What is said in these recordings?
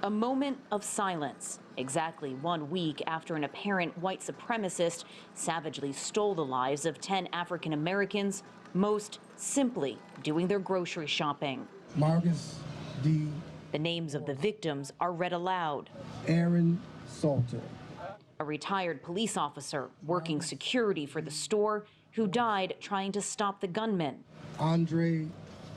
A moment of silence, exactly 1 week after an apparent white supremacist savagely stole the lives of 10 African Americans, most simply doing their grocery shopping. Marcus D. The names of the victims are read aloud. Aaron Salter, A retired police officer working security for the store who died trying to stop the gunman. Andre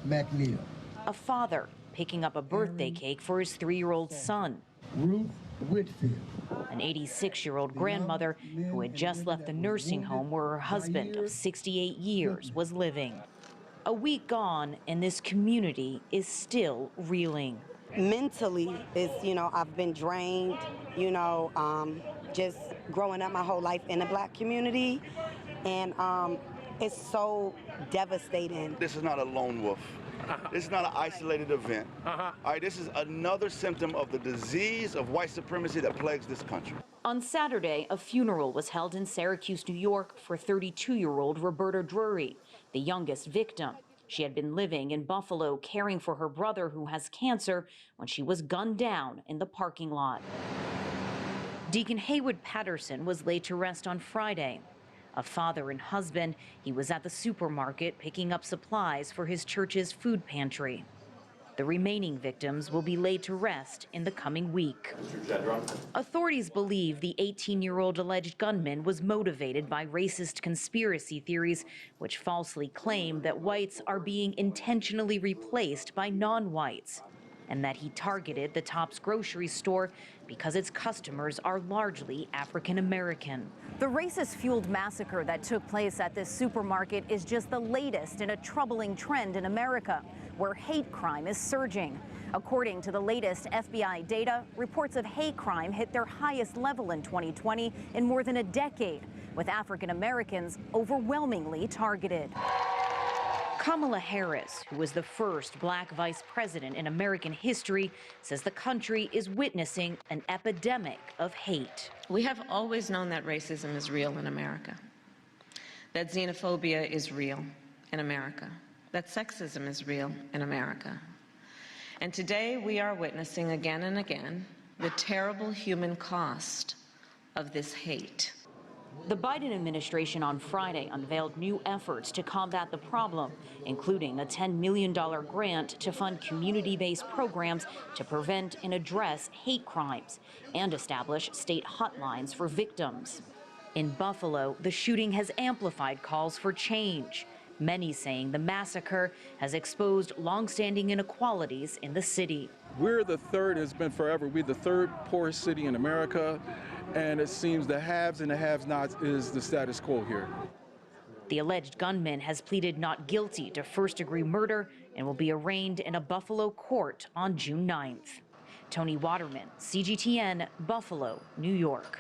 McNeil, A father picking up a birthday cake for his 3-year-old son. Ruth Whitfield, An 86-year-old grandmother who had just left the nursing home where her husband of 68 years was living. A week gone, and this community is still reeling. Mentally, I've been drained, just growing up my whole life in the black community, and it's so devastating. This is not a lone wolf. This is not an isolated event. All right, this is another symptom of the disease of white supremacy that plagues this country. On Saturday, a funeral was held in Syracuse, New York for 32-year-old Roberta Drury, the youngest victim. She had been living in Buffalo caring for her brother who has cancer when she was gunned down in the parking lot. Deacon Haywood Patterson was laid to rest on Friday. A father and husband, he was at the supermarket picking up supplies for his church's food pantry. The remaining victims will be laid to rest in the coming week. Authorities believe the 18-year-old alleged gunman was motivated by racist conspiracy theories, which falsely claim that whites are being intentionally replaced by non-whites, and that he targeted the Tops grocery store because its customers are largely African American. The racist-fueled massacre that took place at this supermarket is just the latest in a troubling trend in America, where hate crime is surging. According to the latest FBI data, reports of hate crime hit their highest level in 2020 in more than a decade, with African Americans overwhelmingly targeted. Kamala Harris, who was the first black vice president in American history, says the country is witnessing an epidemic of hate. We have always known that racism is real in America, that xenophobia is real in America, that sexism is real in America. And today we are witnessing again and again the terrible human cost of this hate. The Biden administration on Friday unveiled new efforts to combat the problem, including a $10 million grant to fund community-based programs to prevent and address hate crimes and establish state hotlines for victims. In Buffalo, the shooting has amplified calls for change, many saying the massacre has exposed longstanding inequalities in the city. We're the third, it's been forever, we're the third poorest city in America, and it seems the haves and the have-nots is the status quo here. The alleged gunman has pleaded not guilty to first-degree murder and will be arraigned in a Buffalo court on June 9th. Toni Waterman, CGTN, Buffalo, New York.